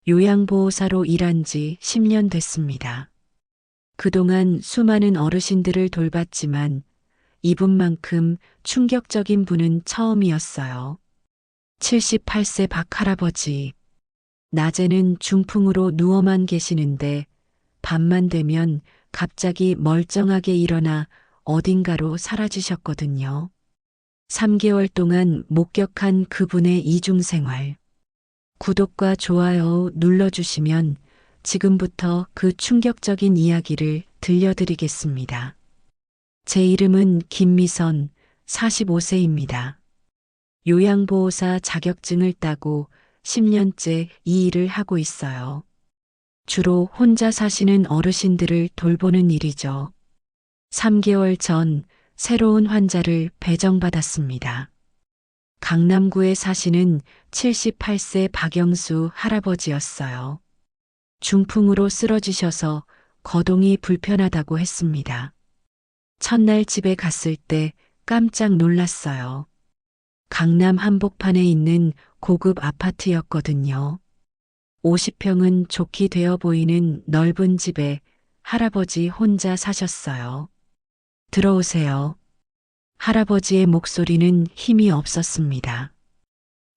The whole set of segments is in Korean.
요양보호사로 일한 지 10년 됐습니다. 그동안 수많은 어르신들을 돌봤지만 이분만큼 충격적인 분은 처음이었어요. 78세 박 할아버지. 낮에는 중풍으로 누워만 계시는데 밤만 되면 갑자기 멀쩡하게 일어나 어딘가로 사라지셨거든요. 3개월 동안 목격한 그분의 이중생활. 구독과 좋아요 눌러주시면 지금부터 그 충격적인 이야기를 들려드리겠습니다. 제 이름은 김미선, 45세입니다. 요양보호사 자격증을 따고 10년째 이 일을 하고 있어요. 주로 혼자 사시는 어르신들을 돌보는 일이죠. 3개월 전 새로운 환자를 배정받았습니다. 강남구에 사시는 78세 박영수 할아버지였어요. 중풍으로 쓰러지셔서 거동이 불편하다고 했습니다. 첫날 집에 갔을 때 깜짝 놀랐어요. 강남 한복판에 있는 고급 아파트였거든요. 50평은 좋게 되어 보이는 넓은 집에 할아버지 혼자 사셨어요. 들어오세요. 할아버지의 목소리는 힘이 없었습니다.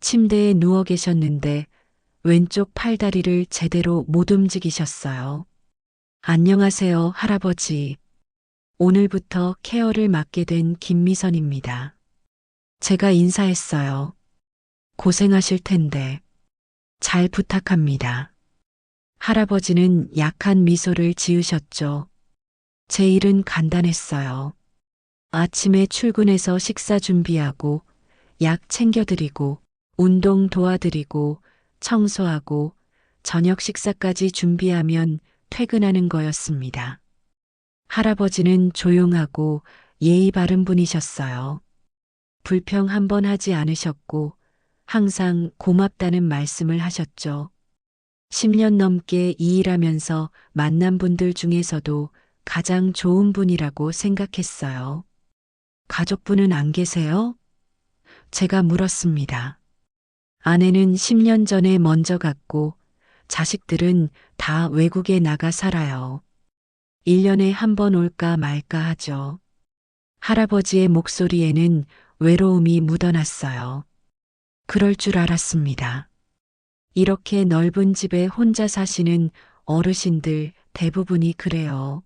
침대에 누워 계셨는데 왼쪽 팔다리를 제대로 못 움직이셨어요. 안녕하세요, 할아버지. 오늘부터 케어를 맡게 된 김미선입니다. 제가 인사했어요. 고생하실 텐데 잘 부탁합니다. 할아버지는 약한 미소를 지으셨죠. 제 일은 간단했어요. 아침에 출근해서 식사 준비하고 약 챙겨드리고 운동 도와드리고 청소하고 저녁 식사까지 준비하면 퇴근하는 거였습니다. 할아버지는 조용하고 예의 바른 분이셨어요. 불평 한 번 하지 않으셨고 항상 고맙다는 말씀을 하셨죠. 10년 넘게 이 일하면서 만난 분들 중에서도 가장 좋은 분이라고 생각했어요. 가족분은 안 계세요? 제가 물었습니다. 아내는 10년 전에 먼저 갔고 자식들은 다 외국에 나가 살아요. 1년에 한 번 올까 말까 하죠. 할아버지의 목소리에는 외로움이 묻어났어요. 그럴 줄 알았습니다. 이렇게 넓은 집에 혼자 사시는 어르신들 대부분이 그래요.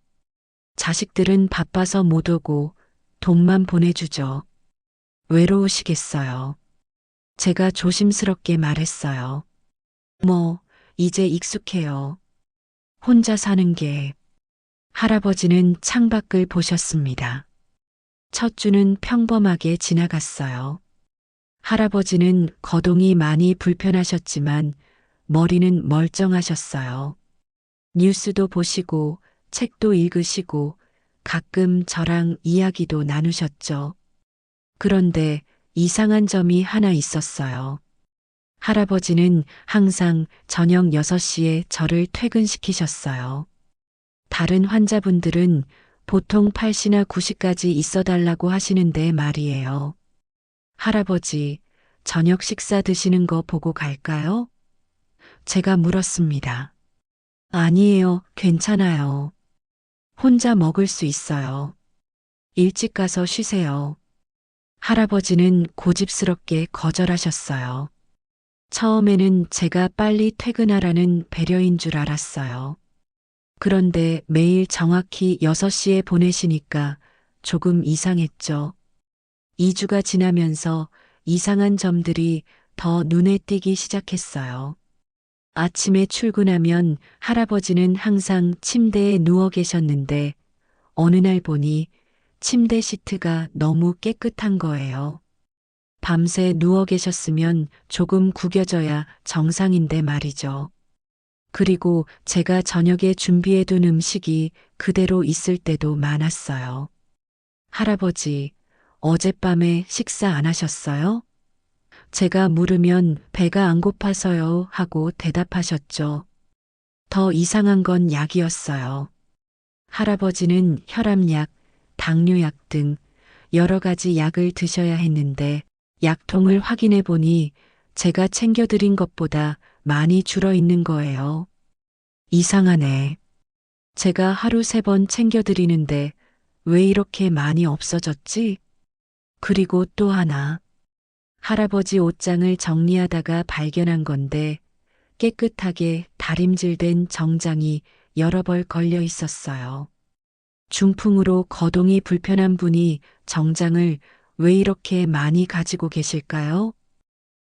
자식들은 바빠서 못 오고 돈만 보내주죠. 외로우시겠어요. 제가 조심스럽게 말했어요. 이제 익숙해요. 혼자 사는 게. 할아버지는 창밖을 보셨습니다. 첫 주는 평범하게 지나갔어요. 할아버지는 거동이 많이 불편하셨지만 머리는 멀쩡하셨어요. 뉴스도 보시고 책도 읽으시고 가끔 저랑 이야기도 나누셨죠. 그런데 이상한 점이 하나 있었어요. 할아버지는 항상 저녁 6시에 저를 퇴근시키셨어요. 다른 환자분들은 보통 8시나 9시까지 있어달라고 하시는데 말이에요. 할아버지, 저녁 식사 드시는 거 보고 갈까요? 제가 물었습니다. 아니에요, 괜찮아요. 혼자 먹을 수 있어요. 일찍 가서 쉬세요. 할아버지는 고집스럽게 거절하셨어요. 처음에는 제가 빨리 퇴근하라는 배려인 줄 알았어요. 그런데 매일 정확히 6시에 보내시니까 조금 이상했죠. 2주가 지나면서 이상한 점들이 더 눈에 띄기 시작했어요. 아침에 출근하면 할아버지는 항상 침대에 누워 계셨는데 어느 날 보니 침대 시트가 너무 깨끗한 거예요. 밤새 누워 계셨으면 조금 구겨져야 정상인데 말이죠. 그리고 제가 저녁에 준비해둔 음식이 그대로 있을 때도 많았어요. 할아버지, 어젯밤에 식사 안 하셨어요? 제가 물으면 배가 안 고파서요 하고 대답하셨죠. 더 이상한 건 약이었어요. 할아버지는 혈압약, 당뇨약 등 여러 가지 약을 드셔야 했는데 약통을 확인해 보니 제가 챙겨드린 것보다 많이 줄어 있는 거예요. 이상하네. 제가 하루 3번 챙겨드리는데 왜 이렇게 많이 없어졌지? 그리고 또 하나. 할아버지 옷장을 정리하다가 발견한 건데 깨끗하게 다림질된 정장이 여러 벌 걸려 있었어요. 중풍으로 거동이 불편한 분이 정장을 왜 이렇게 많이 가지고 계실까요?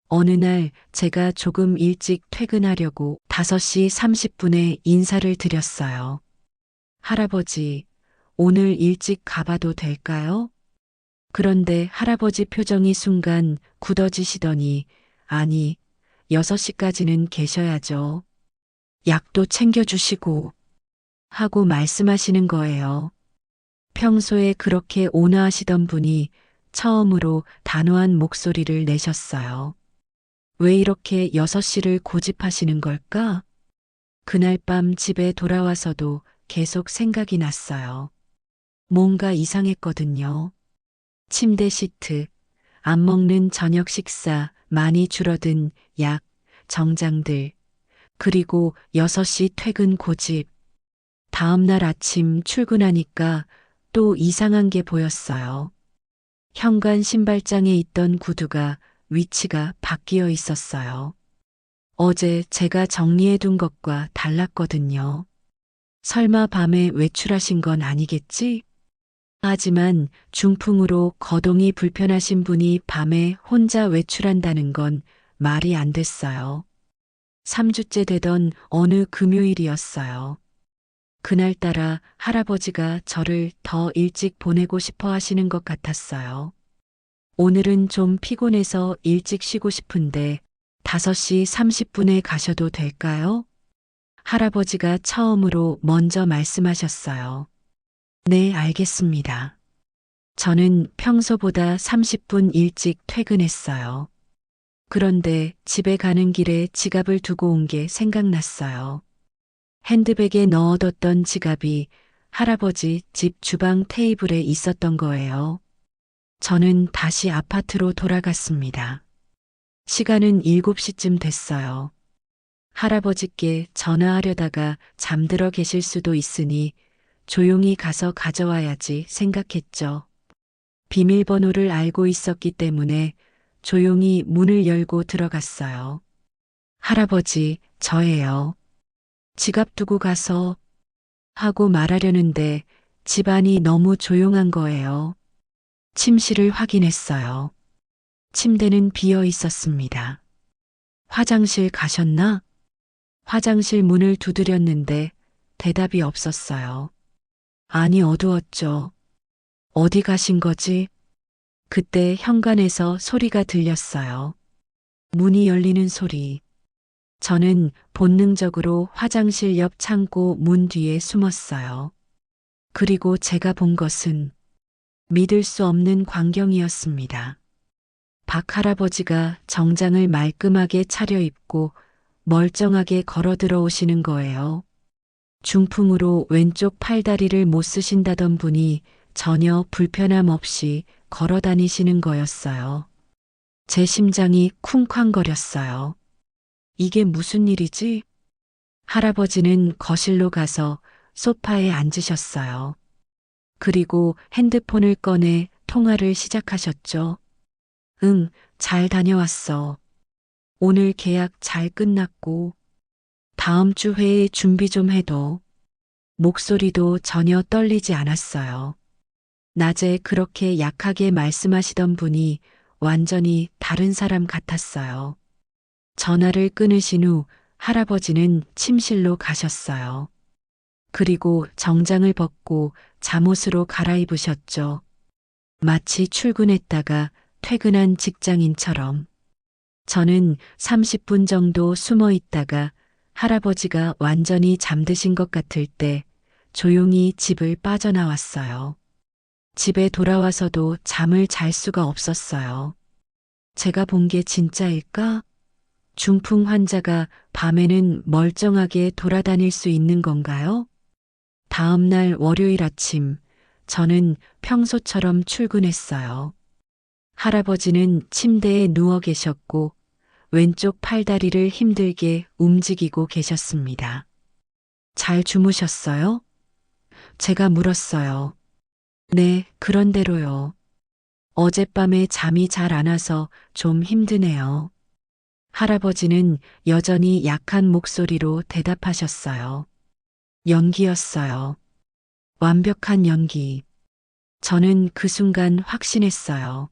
어느 날 제가 조금 일찍 퇴근하려고 5시 30분에 인사를 드렸어요. 할아버지, 오늘 일찍 가봐도 될까요? 그런데 할아버지 표정이 순간 굳어지시더니, 아니, 6시까지는 계셔야죠. 약도 챙겨주시고, 하고 말씀하시는 거예요. 평소에 그렇게 온화하시던 분이 처음으로 단호한 목소리를 내셨어요. 왜 이렇게 6시를 고집하시는 걸까? 그날 밤 집에 돌아와서도 계속 생각이 났어요. 뭔가 이상했거든요. 침대 시트, 안 먹는 저녁 식사, 많이 줄어든 약, 정장들, 그리고 6시 퇴근 고집. 다음날 아침 출근하니까 또 이상한 게 보였어요. 현관 신발장에 있던 구두가 위치가 바뀌어 있었어요. 어제 제가 정리해둔 것과 달랐거든요. 설마 밤에 외출하신 건 아니겠지? 하지만 중풍으로 거동이 불편하신 분이 밤에 혼자 외출한다는 건 말이 안 됐어요. 3주째 되던 어느 금요일이었어요. 그날따라 할아버지가 저를 더 일찍 보내고 싶어 하시는 것 같았어요. 오늘은 좀 피곤해서 일찍 쉬고 싶은데 5시 30분에 가셔도 될까요? 할아버지가 처음으로 먼저 말씀하셨어요. 네, 알겠습니다. 저는 평소보다 30분 일찍 퇴근했어요. 그런데 집에 가는 길에 지갑을 두고 온 게 생각났어요. 핸드백에 넣어뒀던 지갑이 할아버지 집 주방 테이블에 있었던 거예요. 저는 다시 아파트로 돌아갔습니다. 시간은 7시쯤 됐어요. 할아버지께 전화하려다가 잠들어 계실 수도 있으니 조용히 가서 가져와야지 생각했죠. 비밀번호를 알고 있었기 때문에 조용히 문을 열고 들어갔어요. 할아버지, 저예요. 지갑 두고 가서 하고 말하려는데 집안이 너무 조용한 거예요. 침실을 확인했어요. 침대는 비어 있었습니다. 화장실 가셨나? 화장실 문을 두드렸는데 대답이 없었어요. 아니, 어두웠죠. 어디 가신 거지? 그때 현관에서 소리가 들렸어요. 문이 열리는 소리. 저는 본능적으로 화장실 옆 창고 문 뒤에 숨었어요. 그리고 제가 본 것은 믿을 수 없는 광경이었습니다. 박 할아버지가 정장을 말끔하게 차려입고 멀쩡하게 걸어 들어오시는 거예요. 중풍으로 왼쪽 팔다리를 못 쓰신다던 분이 전혀 불편함 없이 걸어 다니시는 거였어요. 제 심장이 쿵쾅거렸어요. 이게 무슨 일이지? 할아버지는 거실로 가서 소파에 앉으셨어요. 그리고 핸드폰을 꺼내 통화를 시작하셨죠. 응, 잘 다녀왔어. 오늘 계약 잘 끝났고, 다음 주 회의 준비 좀 해둬. 목소리도 전혀 떨리지 않았어요. 낮에 그렇게 약하게 말씀하시던 분이 완전히 다른 사람 같았어요. 전화를 끊으신 후 할아버지는 침실로 가셨어요. 그리고 정장을 벗고 잠옷으로 갈아입으셨죠. 마치 출근했다가 퇴근한 직장인처럼. 저는 30분 정도 숨어 있다가 할아버지가 완전히 잠드신 것 같을 때 조용히 집을 빠져나왔어요. 집에 돌아와서도 잠을 잘 수가 없었어요. 제가 본 게 진짜일까? 중풍 환자가 밤에는 멀쩡하게 돌아다닐 수 있는 건가요? 다음 날 월요일 아침, 저는 평소처럼 출근했어요. 할아버지는 침대에 누워 계셨고 왼쪽 팔다리를 힘들게 움직이고 계셨습니다. 잘 주무셨어요? 제가 물었어요. 네, 그런대로요. 어젯밤에 잠이 잘 안 와서 좀 힘드네요. 할아버지는 여전히 약한 목소리로 대답하셨어요. 연기였어요. 완벽한 연기. 저는 그 순간 확신했어요.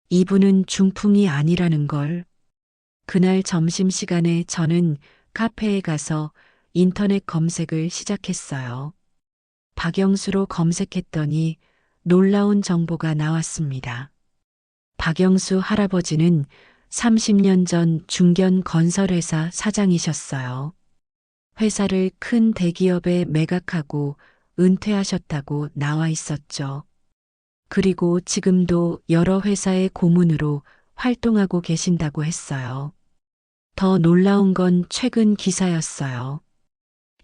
이분은 중풍이 아니라는 걸. 그날 점심시간에 저는 카페에 가서 인터넷 검색을 시작했어요. 박영수로 검색했더니 놀라운 정보가 나왔습니다. 박영수 할아버지는 30년 전 중견 건설회사 사장이셨어요. 회사를 큰 대기업에 매각하고 은퇴하셨다고 나와 있었죠. 그리고 지금도 여러 회사의 고문으로 활동하고 계신다고 했어요. 더 놀라운 건 최근 기사였어요.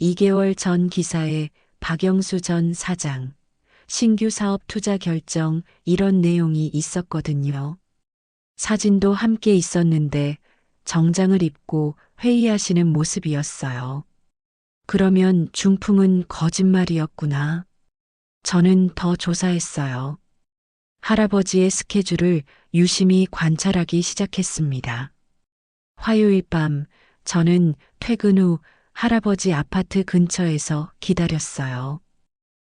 2개월 전 기사에 박영수 전 사장, 신규 사업 투자 결정 이런 내용이 있었거든요. 사진도 함께 있었는데 정장을 입고 회의하시는 모습이었어요. 그러면 중풍은 거짓말이었구나. 저는 더 조사했어요. 할아버지의 스케줄을 유심히 관찰하기 시작했습니다. 화요일 밤 저는 퇴근 후 할아버지 아파트 근처에서 기다렸어요.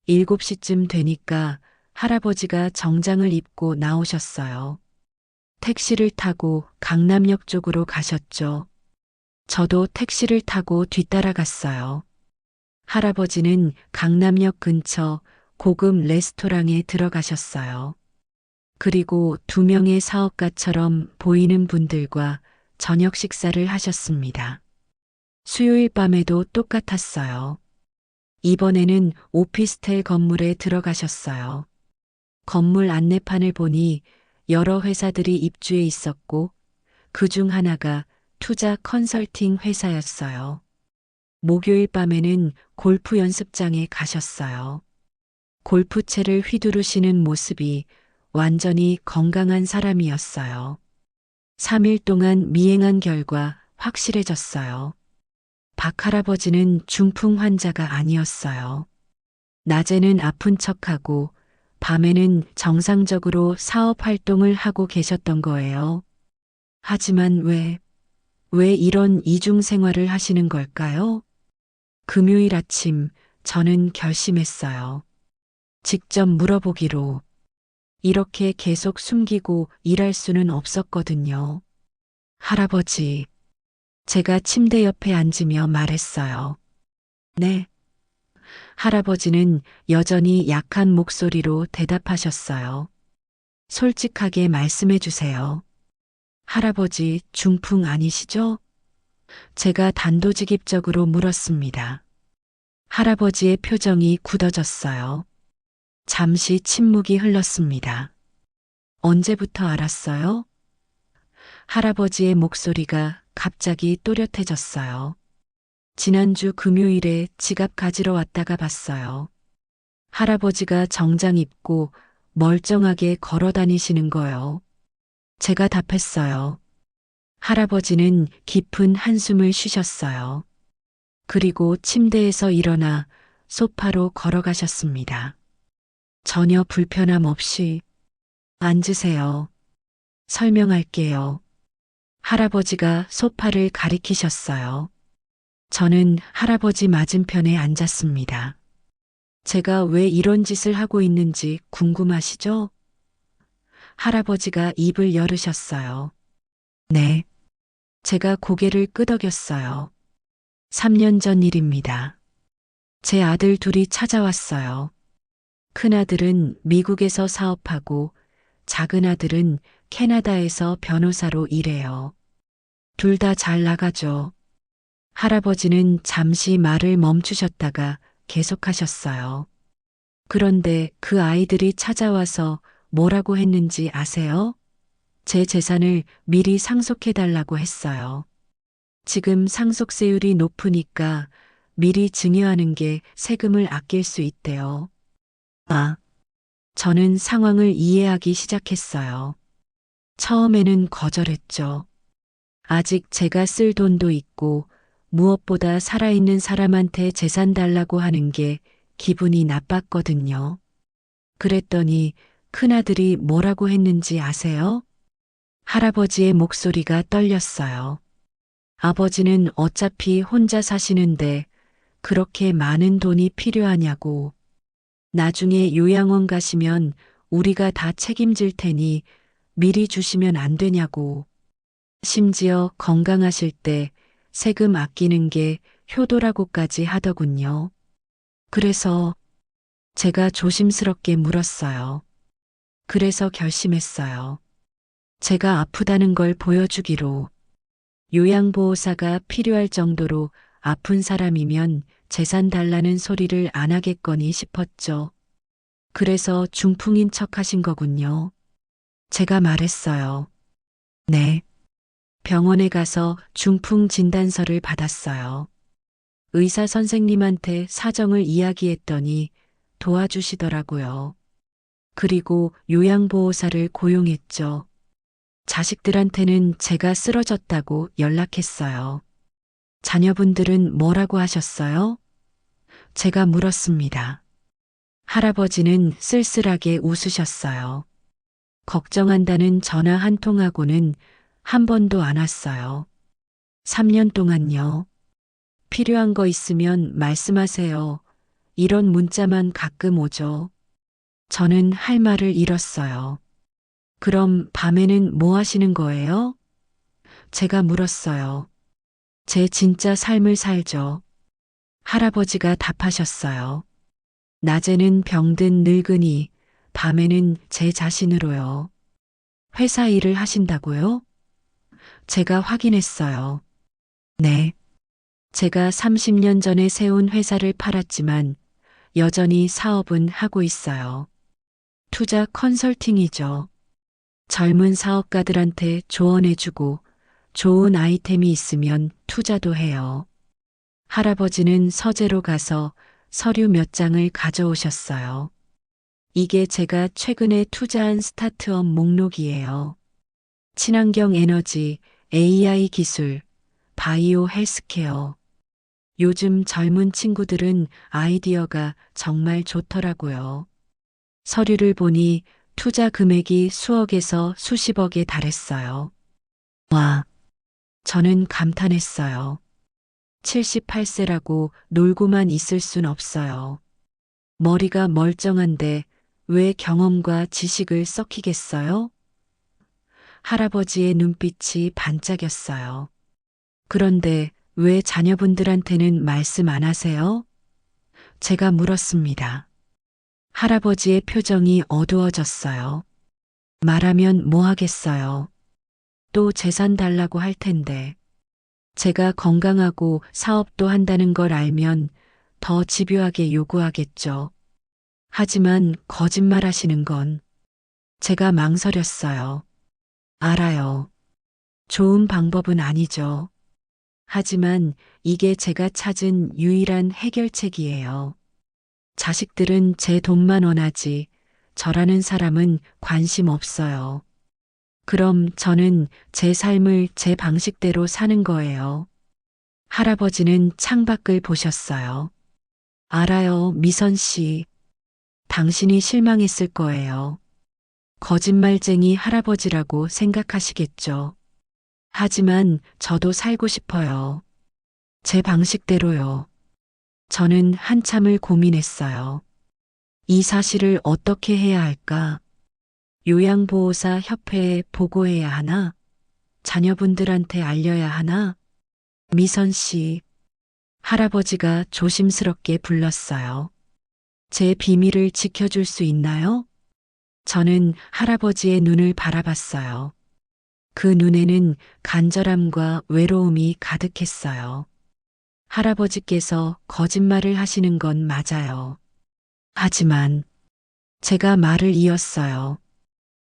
7시쯤 되니까 할아버지가 정장을 입고 나오셨어요. 택시를 타고 강남역 쪽으로 가셨죠. 저도 택시를 타고 뒤따라갔어요. 할아버지는 강남역 근처 고급 레스토랑에 들어가셨어요. 그리고 2명의 사업가처럼 보이는 분들과 저녁 식사를 하셨습니다. 수요일 밤에도 똑같았어요. 이번에는 오피스텔 건물에 들어가셨어요. 건물 안내판을 보니 여러 회사들이 입주해 있었고 그 중 하나가 투자 컨설팅 회사였어요. 목요일 밤에는 골프 연습장에 가셨어요. 골프채를 휘두르시는 모습이 완전히 건강한 사람이었어요. 3일 동안 미행한 결과 확실해졌어요. 박 할아버지는 중풍 환자가 아니었어요. 낮에는 아픈 척하고 밤에는 정상적으로 사업 활동을 하고 계셨던 거예요. 하지만 왜 이런 이중 생활을 하시는 걸까요? 금요일 아침 저는 결심했어요. 직접 물어보기로. 이렇게 계속 숨기고 일할 수는 없었거든요. 할아버지, 제가 침대 옆에 앉으며 말했어요. 네. 할아버지는 여전히 약한 목소리로 대답하셨어요. 솔직하게 말씀해 주세요. 할아버지 중풍 아니시죠? 제가 단도직입적으로 물었습니다. 할아버지의 표정이 굳어졌어요. 잠시 침묵이 흘렀습니다. 언제부터 알았어요? 할아버지의 목소리가 갑자기 또렷해졌어요. 지난주 금요일에 지갑 가지러 왔다가 봤어요. 할아버지가 정장 입고 멀쩡하게 걸어 다니시는 거요. 제가 답했어요. 할아버지는 깊은 한숨을 쉬셨어요. 그리고 침대에서 일어나 소파로 걸어가셨습니다. 전혀 불편함 없이 앉으세요. 설명할게요. 할아버지가 소파를 가리키셨어요. 저는 할아버지 맞은편에 앉았습니다. 제가 왜 이런 짓을 하고 있는지 궁금하시죠? 할아버지가 입을 열으셨어요. 네. 제가 고개를 끄덕였어요. 3년 전 일입니다. 제 아들 둘이 찾아왔어요. 큰아들은 미국에서 사업하고 작은 아들은 캐나다에서 변호사로 일해요. 둘 다 잘 나가죠. 할아버지는 잠시 말을 멈추셨다가 계속하셨어요. 그런데 그 아이들이 찾아와서 뭐라고 했는지 아세요? 제 재산을 미리 상속해달라고 했어요. 지금 상속세율이 높으니까 미리 증여하는 게 세금을 아낄 수 있대요. 아, 저는 상황을 이해하기 시작했어요. 처음에는 거절했죠. 아직 제가 쓸 돈도 있고 무엇보다 살아있는 사람한테 재산 달라고 하는 게 기분이 나빴거든요. 그랬더니 큰아들이 뭐라고 했는지 아세요? 할아버지의 목소리가 떨렸어요. 아버지는 어차피 혼자 사시는데 그렇게 많은 돈이 필요하냐고. 나중에 요양원 가시면 우리가 다 책임질 테니 미리 주시면 안 되냐고. 심지어 건강하실 때 세금 아끼는 게 효도라고까지 하더군요. 그래서 제가 조심스럽게 물었어요. 그래서 결심했어요. 제가 아프다는 걸 보여주기로. 요양보호사가 필요할 정도로 아픈 사람이면 재산 달라는 소리를 안 하겠거니 싶었죠. 그래서 중풍인 척 하신 거군요. 제가 말했어요. 네. 병원에 가서 중풍 진단서를 받았어요. 의사 선생님한테 사정을 이야기했더니 도와주시더라고요. 그리고 요양보호사를 고용했죠. 자식들한테는 제가 쓰러졌다고 연락했어요. 자녀분들은 뭐라고 하셨어요? 제가 물었습니다. 할아버지는 쓸쓸하게 웃으셨어요. 걱정한다는 전화 한 통하고는 한 번도 안 왔어요. 3년 동안요. 필요한 거 있으면 말씀하세요. 이런 문자만 가끔 오죠. 저는 할 말을 잃었어요. 그럼 밤에는 뭐 하시는 거예요? 제가 물었어요. 제 진짜 삶을 살죠. 할아버지가 답하셨어요. 낮에는 병든 늙은이, 밤에는 제 자신으로요. 회사 일을 하신다고요? 제가 확인했어요. 네. 제가 30년 전에 세운 회사를 팔았지만 여전히 사업은 하고 있어요. 투자 컨설팅이죠. 젊은 사업가들한테 조언해주고 좋은 아이템이 있으면 투자도 해요. 할아버지는 서재로 가서 서류 몇 장을 가져오셨어요. 이게 제가 최근에 투자한 스타트업 목록이에요. 친환경 에너지, AI 기술, 바이오 헬스케어. 요즘 젊은 친구들은 아이디어가 정말 좋더라고요. 서류를 보니 투자 금액이 수억에서 수십억에 달했어요. 와, 저는 감탄했어요. 78세라고 놀고만 있을 순 없어요. 머리가 멀쩡한데 왜 경험과 지식을 썩히겠어요? 할아버지의 눈빛이 반짝였어요. 그런데 왜 자녀분들한테는 말씀 안 하세요? 제가 물었습니다. 할아버지의 표정이 어두워졌어요. 말하면 뭐 하겠어요. 또 재산 달라고 할 텐데. 제가 건강하고 사업도 한다는 걸 알면 더 집요하게 요구하겠죠. 하지만 거짓말 하시는 건 제가 망설였어요. 알아요. 좋은 방법은 아니죠. 하지만 이게 제가 찾은 유일한 해결책이에요. 자식들은 제 돈만 원하지 저라는 사람은 관심 없어요. 그럼 저는 제 삶을 제 방식대로 사는 거예요. 할아버지는 창밖을 보셨어요. 알아요, 미선 씨. 당신이 실망했을 거예요. 거짓말쟁이 할아버지라고 생각하시겠죠. 하지만 저도 살고 싶어요. 제 방식대로요. 저는 한참을 고민했어요. 이 사실을 어떻게 해야 할까? 요양보호사 협회에 보고해야 하나? 자녀분들한테 알려야 하나? 미선 씨, 할아버지가 조심스럽게 불렀어요. 제 비밀을 지켜줄 수 있나요? 저는 할아버지의 눈을 바라봤어요. 그 눈에는 간절함과 외로움이 가득했어요. 할아버지께서 거짓말을 하시는 건 맞아요. 하지만 제가 말을 이었어요.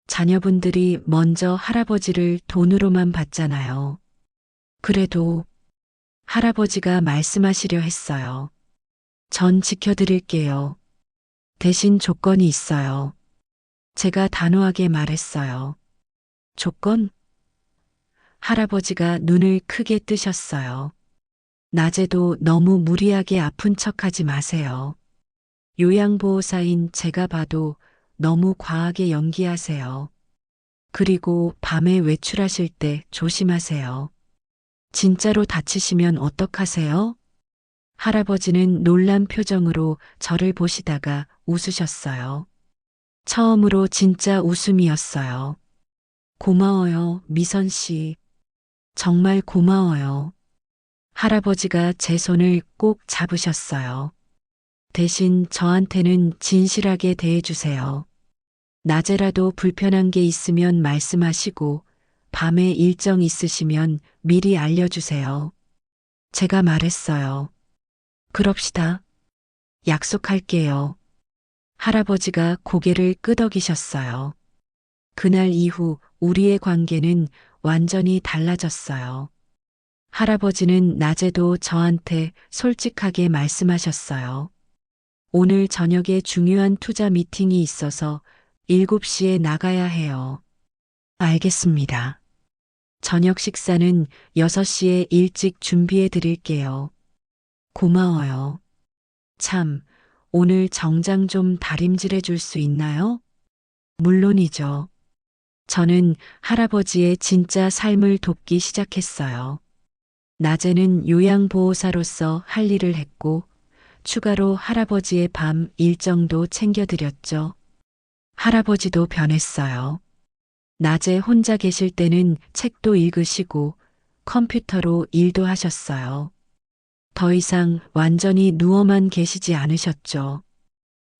자녀분들이 먼저 할아버지를 돈으로만 봤잖아요. 그래도 할아버지가 말씀하시려 했어요. 전 지켜드릴게요. 대신 조건이 있어요. 제가 단호하게 말했어요. 조건? 할아버지가 눈을 크게 뜨셨어요. 낮에도 너무 무리하게 아픈 척하지 마세요. 요양보호사인 제가 봐도 너무 과하게 연기하세요. 그리고 밤에 외출하실 때 조심하세요. 진짜로 다치시면 어떡하세요? 할아버지는 놀란 표정으로 저를 보시다가 웃으셨어요. 처음으로 진짜 웃음이었어요. 고마워요, 미선 씨. 정말 고마워요. 할아버지가 제 손을 꼭 잡으셨어요. 대신 저한테는 진실하게 대해주세요. 낮에라도 불편한 게 있으면 말씀하시고 밤에 일정 있으시면 미리 알려주세요. 제가 말했어요. 그럽시다. 약속할게요. 할아버지가 고개를 끄덕이셨어요. 그날 이후 우리의 관계는 완전히 달라졌어요. 할아버지는 낮에도 저한테 솔직하게 말씀하셨어요. 오늘 저녁에 중요한 투자 미팅이 있어서 7시에 나가야 해요. 알겠습니다. 저녁 식사는 6시에 일찍 준비해 드릴게요. 고마워요. 참, 오늘 정장 좀 다림질해 줄 수 있나요? 물론이죠. 저는 할아버지의 진짜 삶을 돕기 시작했어요. 낮에는 요양보호사로서 할 일을 했고, 추가로 할아버지의 밤 일정도 챙겨드렸죠. 할아버지도 변했어요. 낮에 혼자 계실 때는 책도 읽으시고 컴퓨터로 일도 하셨어요. 더 이상 완전히 누워만 계시지 않으셨죠.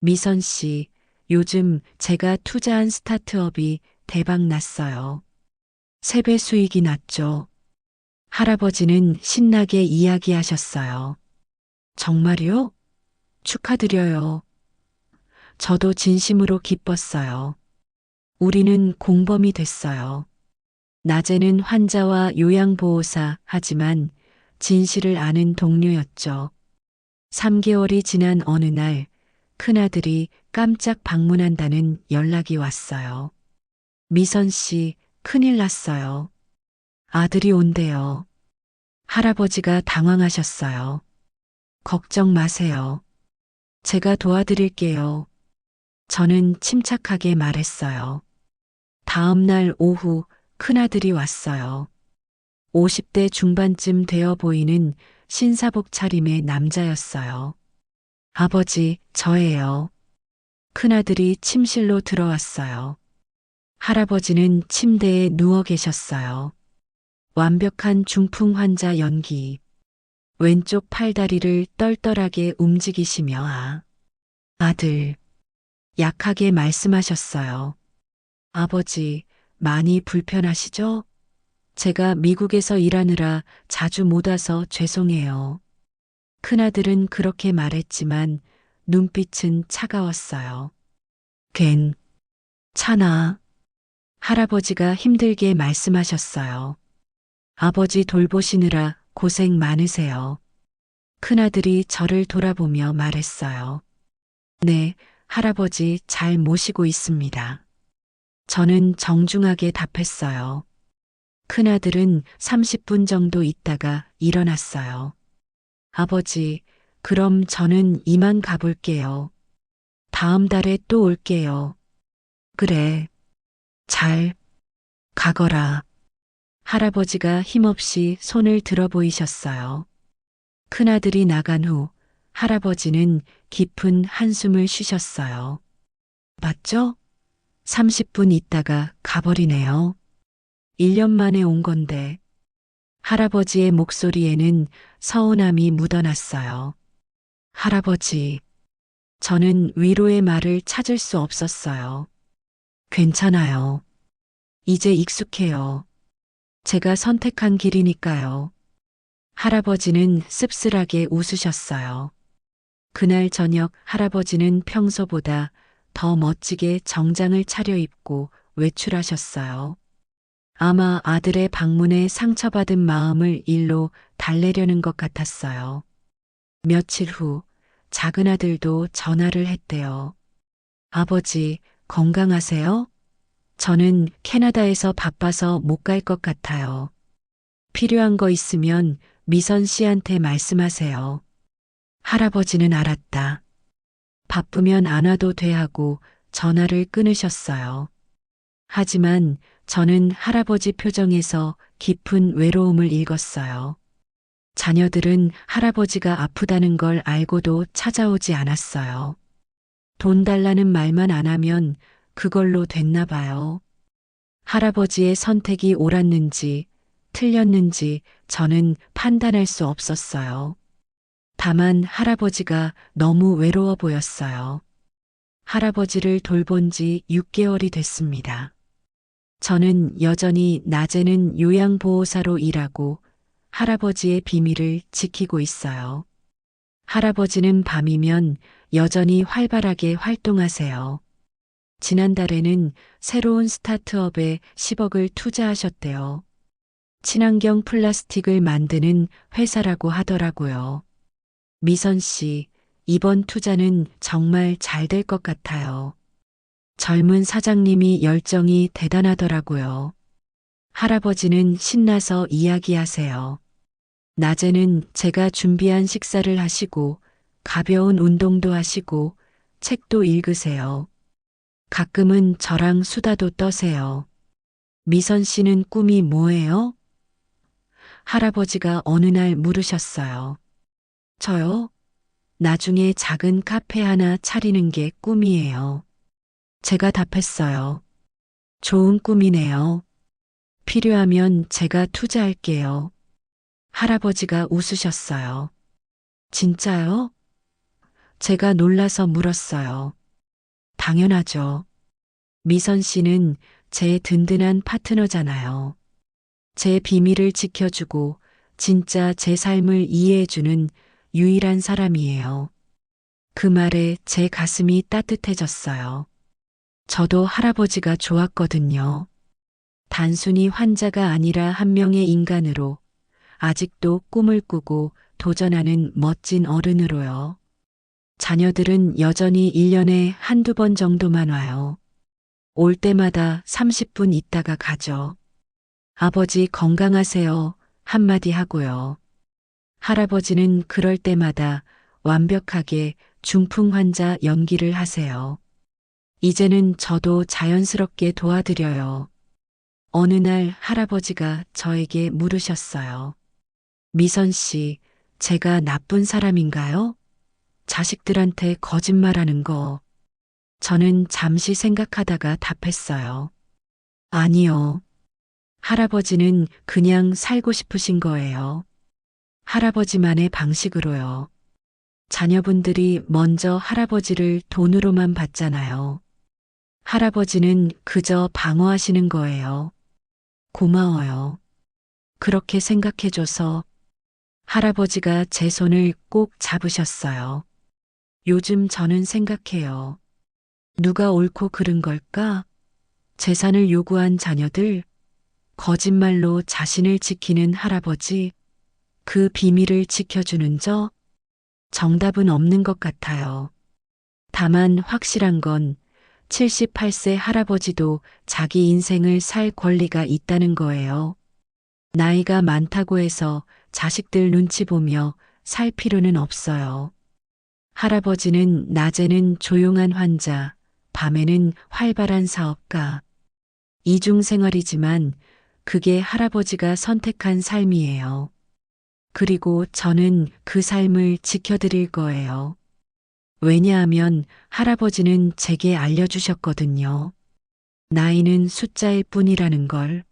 미선 씨, 요즘 제가 투자한 스타트업이 대박 났어요. 3배 수익이 났죠. 할아버지는 신나게 이야기하셨어요. 정말요? 축하드려요. 저도 진심으로 기뻤어요. 우리는 공범이 됐어요. 낮에는 환자와 요양보호사 하지만 진실을 아는 동료였죠. 3개월이 지난 어느 날 큰아들이 깜짝 방문한다는 연락이 왔어요. 미선 씨, 큰일 났어요. 아들이 온대요. 할아버지가 당황하셨어요. 걱정 마세요. 제가 도와드릴게요. 저는 침착하게 말했어요. 다음 날 오후 큰아들이 왔어요. 50대 중반쯤 되어 보이는 신사복 차림의 남자였어요. 아버지, 저예요. 큰아들이 침실로 들어왔어요. 할아버지는 침대에 누워 계셨어요. 완벽한 중풍 환자 연기. 왼쪽 팔다리를 떨떨하게 움직이시며 아들. 약하게 말씀하셨어요. 아버지, 많이 불편하시죠? 제가 미국에서 일하느라 자주 못 와서 죄송해요. 큰아들은 그렇게 말했지만 눈빛은 차가웠어요. 괜찮아. 할아버지가 힘들게 말씀하셨어요. 아버지 돌보시느라 고생 많으세요. 큰아들이 저를 돌아보며 말했어요. 네, 할아버지 잘 모시고 있습니다. 저는 정중하게 답했어요. 큰아들은 30분 정도 있다가 일어났어요. 아버지, 그럼 저는 이만 가볼게요. 다음 달에 또 올게요. 그래. 잘 가거라. 할아버지가 힘없이 손을 들어 보이셨어요. 큰아들이 나간 후 할아버지는 깊은 한숨을 쉬셨어요. 맞죠? 30분 있다가 가버리네요. 1년 만에 온 건데. 할아버지의 목소리에는 서운함이 묻어났어요. 할아버지, 저는 위로의 말을 찾을 수 없었어요. 괜찮아요. 이제 익숙해요. 제가 선택한 길이니까요. 할아버지는 씁쓸하게 웃으셨어요. 그날 저녁 할아버지는 평소보다 더 멋지게 정장을 차려입고 외출하셨어요. 아마 아들의 방문에 상처받은 마음을 일로 달래려는 것 같았어요. 며칠 후 작은 아들도 전화를 했대요. 아버지, 건강하세요? 저는 캐나다에서 바빠서 못 갈 것 같아요. 필요한 거 있으면 미선 씨한테 말씀하세요. 할아버지는 알았다. 바쁘면 안 와도 돼 하고 전화를 끊으셨어요. 하지만 저는 할아버지 표정에서 깊은 외로움을 읽었어요. 자녀들은 할아버지가 아프다는 걸 알고도 찾아오지 않았어요. 돈 달라는 말만 안 하면 그걸로 됐나 봐요. 할아버지의 선택이 옳았는지 틀렸는지 저는 판단할 수 없었어요. 다만 할아버지가 너무 외로워 보였어요. 할아버지를 돌본 지 6개월이 됐습니다. 저는 여전히 낮에는 요양보호사로 일하고 할아버지의 비밀을 지키고 있어요. 할아버지는 밤이면 여전히 활발하게 활동하세요. 지난달에는 새로운 스타트업에 10억을 투자하셨대요. 친환경 플라스틱을 만드는 회사라고 하더라고요. 미선 씨, 이번 투자는 정말 잘 될 것 같아요. 젊은 사장님이 열정이 대단하더라고요. 할아버지는 신나서 이야기하세요. 낮에는 제가 준비한 식사를 하시고 가벼운 운동도 하시고 책도 읽으세요. 가끔은 저랑 수다도 떠세요. 미선 씨는 꿈이 뭐예요? 할아버지가 어느 날 물으셨어요. 저요? 나중에 작은 카페 하나 차리는 게 꿈이에요. 제가 답했어요. 좋은 꿈이네요. 필요하면 제가 투자할게요. 할아버지가 웃으셨어요. 진짜요? 제가 놀라서 물었어요. 당연하죠. 미선 씨는 제 든든한 파트너잖아요. 제 비밀을 지켜주고 진짜 제 삶을 이해해주는 유일한 사람이에요. 그 말에 제 가슴이 따뜻해졌어요. 저도 할아버지가 좋았거든요. 단순히 환자가 아니라 한 명의 인간으로 아직도 꿈을 꾸고 도전하는 멋진 어른으로요. 자녀들은 여전히 1년에 한두 번 정도만 와요. 올 때마다 30분 있다가 가죠. 아버지 건강하세요. 한마디 하고요. 할아버지는 그럴 때마다 완벽하게 중풍 환자 연기를 하세요. 이제는 저도 자연스럽게 도와드려요. 어느 날 할아버지가 저에게 물으셨어요. 미선 씨, 제가 나쁜 사람인가요? 자식들한테 거짓말하는 거. 저는 잠시 생각하다가 답했어요. 아니요. 할아버지는 그냥 살고 싶으신 거예요. 할아버지만의 방식으로요. 자녀분들이 먼저 할아버지를 돈으로만 봤잖아요. 할아버지는 그저 방어하시는 거예요. 고마워요. 그렇게 생각해줘서 할아버지가 제 손을 꼭 잡으셨어요. 요즘 저는 생각해요. 누가 옳고 그른 걸까? 재산을 요구한 자녀들, 거짓말로 자신을 지키는 할아버지, 그 비밀을 지켜주는 저, 정답은 없는 것 같아요. 다만 확실한 건 78세 할아버지도 자기 인생을 살 권리가 있다는 거예요. 나이가 많다고 해서 자식들 눈치 보며 살 필요는 없어요. 할아버지는 낮에는 조용한 환자, 밤에는 활발한 사업가. 이중 생활이지만 그게 할아버지가 선택한 삶이에요. 그리고 저는 그 삶을 지켜드릴 거예요. 왜냐하면 할아버지는 제게 알려주셨거든요. 나이는 숫자일 뿐이라는 걸.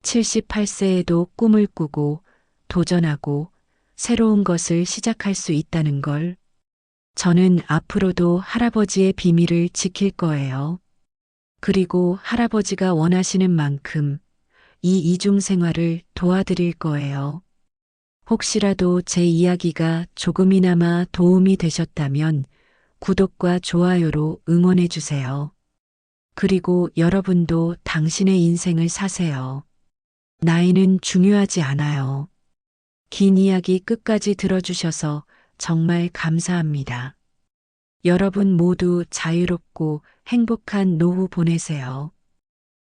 78세에도 꿈을 꾸고 도전하고 새로운 것을 시작할 수 있다는 걸. 저는 앞으로도 할아버지의 비밀을 지킬 거예요. 그리고 할아버지가 원하시는 만큼 이 이중 생활을 도와드릴 거예요. 혹시라도 제 이야기가 조금이나마 도움이 되셨다면 구독과 좋아요로 응원해 주세요. 그리고 여러분도 당신의 인생을 사세요. 나이는 중요하지 않아요. 긴 이야기 끝까지 들어주셔서 정말 감사합니다. 여러분 모두 자유롭고 행복한 노후 보내세요.